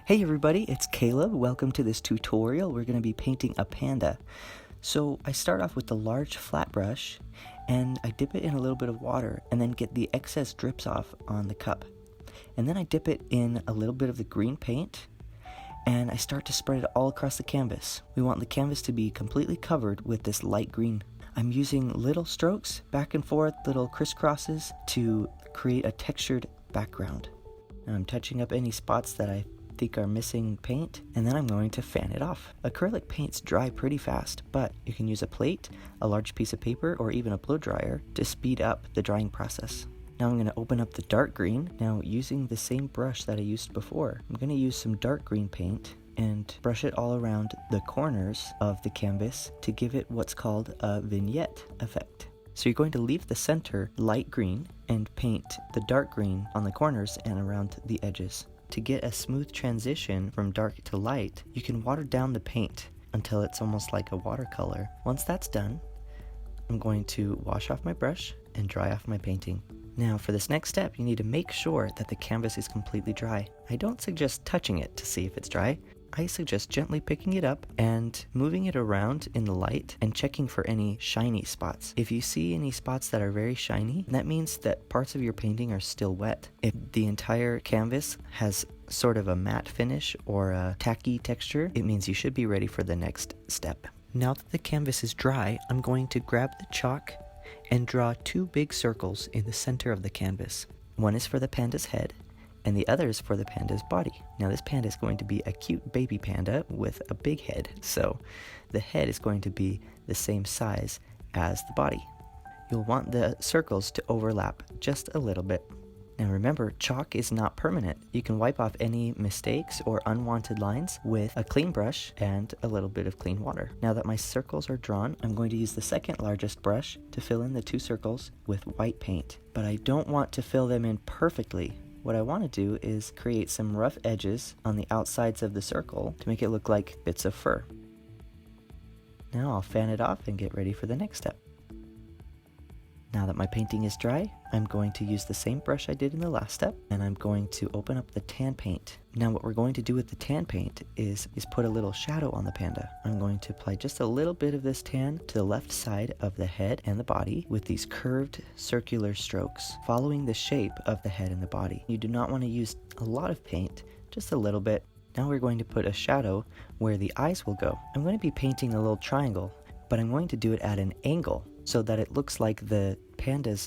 Hey everybody, it's Caleb. Welcome to this tutorial. We're going to be painting a panda. So I start off with the large flat brush and I dip it in a little bit of water and then get the excess drips off on the cup. And then I dip it in a little bit of the green paint and I start to spread it all across the canvas. We want the canvas to be completely covered with this light green. I'm using little strokes, back and forth, little crisscrosses to create a textured background. Now I'm touching up any spots that I think are missing paint, and then I'm going to fan it off. Acrylic paints dry pretty fast, but you can use a plate, a large piece of paper, or even a blow dryer to speed up the drying process. Now I'm going to open up the dark green. Now using the same brush that I used before, I'm going to use some dark green paint and brush it all around the corners of the canvas to give it what's called a vignette effect. So you're going to leave the center light green and paint the dark green on the corners and around the edges. To get a smooth transition from dark to light, you can water down the paint until it's almost like a watercolor. Once that's done, I'm going to wash off my brush and dry off my painting. Now for this next step, you need to make sure that the canvas is completely dry. I don't suggest touching it to see if it's dry. I suggest gently picking it up and moving it around in the light and checking for any shiny spots. If you see any spots that are very shiny, that means that parts of your painting are still wet. If the entire canvas has sort of a matte finish or a tacky texture, it means you should be ready for the next step. Now that the canvas is dry, I'm going to grab the chalk and draw two big circles in the center of the canvas. One is for the panda's head, and the other is for the panda's body. Now this panda is going to be a cute baby panda with a big head, so the head is going to be the same size as the body. You'll want the circles to overlap just a little bit. Now remember, chalk is not permanent. You can wipe off any mistakes or unwanted lines with a clean brush and a little bit of clean water. Now that my circles are drawn, I'm going to use the second largest brush to fill in the two circles with white paint. But I don't want to fill them in perfectly. What I want to do is create some rough edges on the outsides of the circle to make it look like bits of fur. Now I'll fan it off and get ready for the next step. Now that my painting is dry, I'm going to use the same brush I did in the last step, and I'm going to open up the tan paint. Now what we're going to do with the tan paint is put a little shadow on the panda. I'm going to apply just a little bit of this tan to the left side of the head and the body with these curved circular strokes, following the shape of the head and the body. You do not want to use a lot of paint, just a little bit. Now we're going to put a shadow where the eyes will go. I'm going to be painting a little triangle, but I'm going to do it at an angle so that it looks like the panda's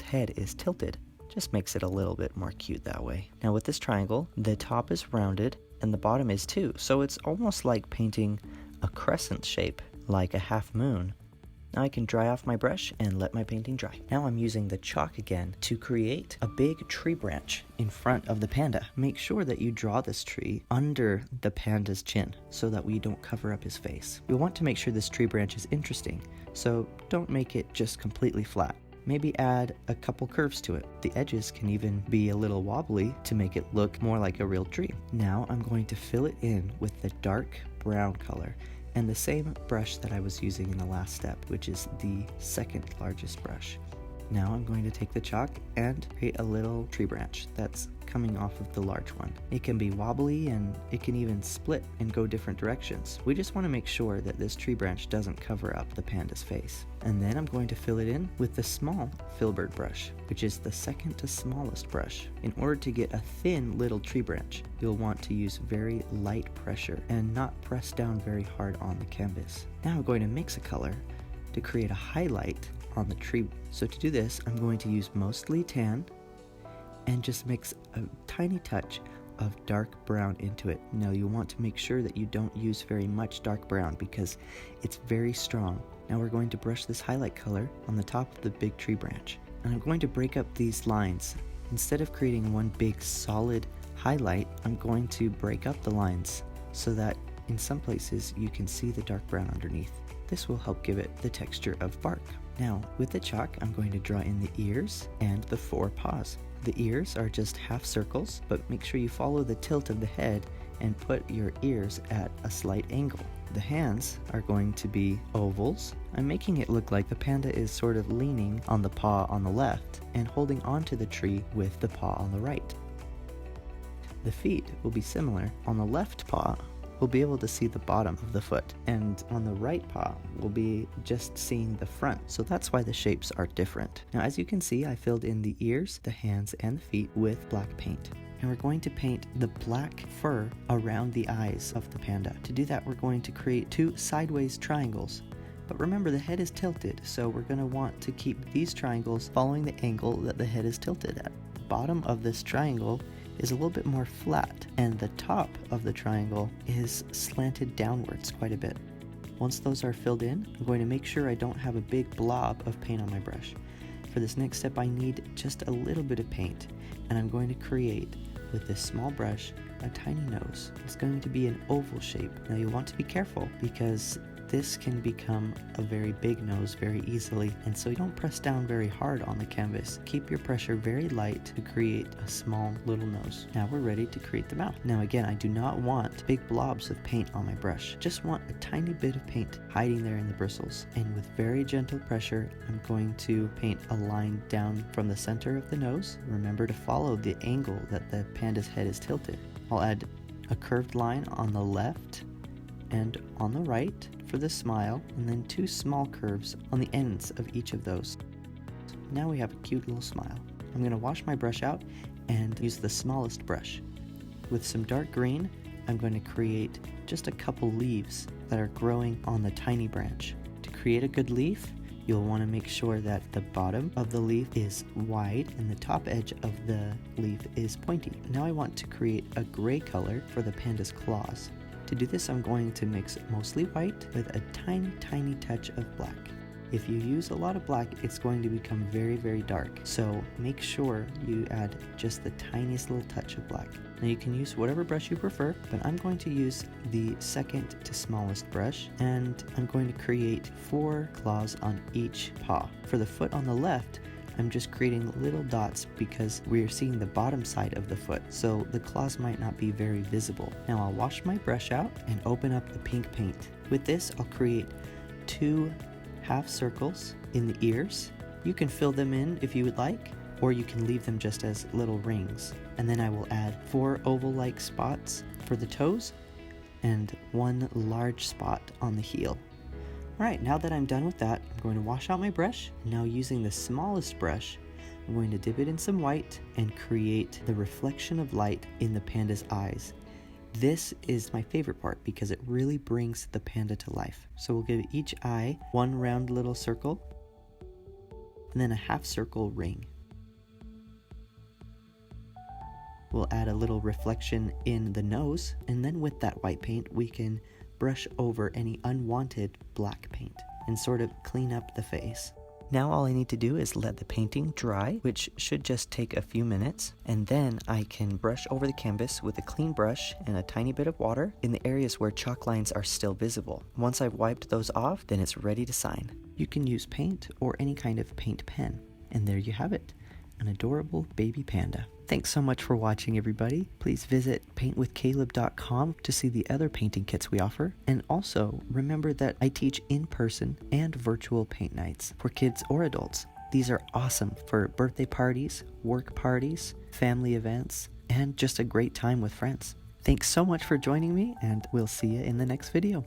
head is tilted. Just makes it a little bit more cute that way. Now with this triangle, the top is rounded and the bottom is too, so it's almost like painting a crescent shape, like a half moon. Now I can dry off my brush and let my painting dry. Now I'm using the chalk again to create a big tree branch in front of the panda. Make sure that you draw this tree under the panda's chin so that we don't cover up his face. You'll want to make sure this tree branch is interesting, so don't make it just completely flat. Maybe add a couple curves to it. The edges can even be a little wobbly to make it look more like a real tree. Now I'm going to fill it in with the dark brown color and the same brush that I was using in the last step, which is the second largest brush. Now I'm going to take the chalk and create a little tree branch that's coming off of the large one. It can be wobbly and it can even split and go different directions. We just want to make sure that this tree branch doesn't cover up the panda's face. And then I'm going to fill it in with the small filbert brush, which is the second to smallest brush. In order to get a thin little tree branch, you'll want to use very light pressure and not press down very hard on the canvas. Now I'm going to mix a color to create a highlight on the tree. So to do this, I'm going to use mostly tan and just mix a tiny touch of dark brown into it. Now you want to make sure that you don't use very much dark brown because it's very strong. Now we're going to brush this highlight color on the top of the big tree branch. And I'm going to break up these lines. Instead of creating one big solid highlight, I'm going to break up the lines so that in some places you can see the dark brown underneath. This will help give it the texture of bark. Now, with the chalk, I'm going to draw in the ears and the four paws. The ears are just half circles, but make sure you follow the tilt of the head and put your ears at a slight angle. The hands are going to be ovals. I'm making it look like the panda is sort of leaning on the paw on the left and holding onto the tree with the paw on the right. The feet will be similar. On the left paw, we'll be able to see the bottom of the foot, and on the right paw, we'll be just seeing the front. So that's why the shapes are different. Now, as you can see, I filled in the ears, the hands, and the feet with black paint. And we're going to paint the black fur around the eyes of the panda. To do that, we're going to create 2 sideways triangles. But remember, the head is tilted, so we're going to want to keep these triangles following the angle that the head is tilted at. The bottom of this triangle is a little bit more flat, and the top of the triangle is slanted downwards quite a bit. Once those are filled in, I'm going to make sure I don't have a big blob of paint on my brush. For this next step, I need just a little bit of paint, and I'm going to create, with this small brush, a tiny nose. It's going to be an oval shape. Now you'll want to be careful because this can become a very big nose very easily, and so you don't press down very hard on the canvas. Keep your pressure very light to create a small little nose. Now we're ready to create the mouth. Now again, I do not want big blobs of paint on my brush. Just want a tiny bit of paint hiding there in the bristles. And with very gentle pressure, I'm going to paint a line down from the center of the nose. Remember to follow the angle that the panda's head is tilted. I'll add a curved line on the left and on the right for the smile, and then 2 small curves on the ends of each of those. Now we have a cute little smile. I'm going to wash my brush out and use the smallest brush. With some dark green, I'm going to create just a couple leaves that are growing on the tiny branch. To create a good leaf, you'll want to make sure that the bottom of the leaf is wide and the top edge of the leaf is pointy. Now I want to create a gray color for the panda's claws. To do this, I'm going to mix mostly white with a tiny touch of black. If you use a lot of black, it's going to become very dark. So make sure you add just the tiniest little touch of black. Now you can use whatever brush you prefer, but I'm going to use the second to smallest brush, and I'm going to create 4 claws on each paw. For the foot on the left, I'm just creating little dots because we're seeing the bottom side of the foot, so the claws might not be very visible. Now I'll wash my brush out and open up the pink paint. With this, I'll create 2 half circles in the ears. You can fill them in if you would like, or you can leave them just as little rings. And then I will add 4 oval-like spots for the toes and 1 large spot on the heel. Alright, now that I'm done with that, I'm going to wash out my brush. Now using the smallest brush, I'm going to dip it in some white and create the reflection of light in the panda's eyes. This is my favorite part because it really brings the panda to life. So we'll give each eye 1 round little circle and then a half circle ring. We'll add a little reflection in the nose, and then with that white paint we can brush over any unwanted black paint and sort of clean up the face. Now all I need to do is let the painting dry, which should just take a few minutes, and then I can brush over the canvas with a clean brush and a tiny bit of water in the areas where chalk lines are still visible. Once I've wiped those off, then it's ready to sign. You can use paint or any kind of paint pen, and there you have it, an adorable baby panda. Thanks so much for watching, everybody. Please visit paintwithcaleb.com to see the other painting kits we offer. And also, remember that I teach in-person and virtual paint nights for kids or adults. These are awesome for birthday parties, work parties, family events, and just a great time with friends. Thanks so much for joining me, and we'll see you in the next video.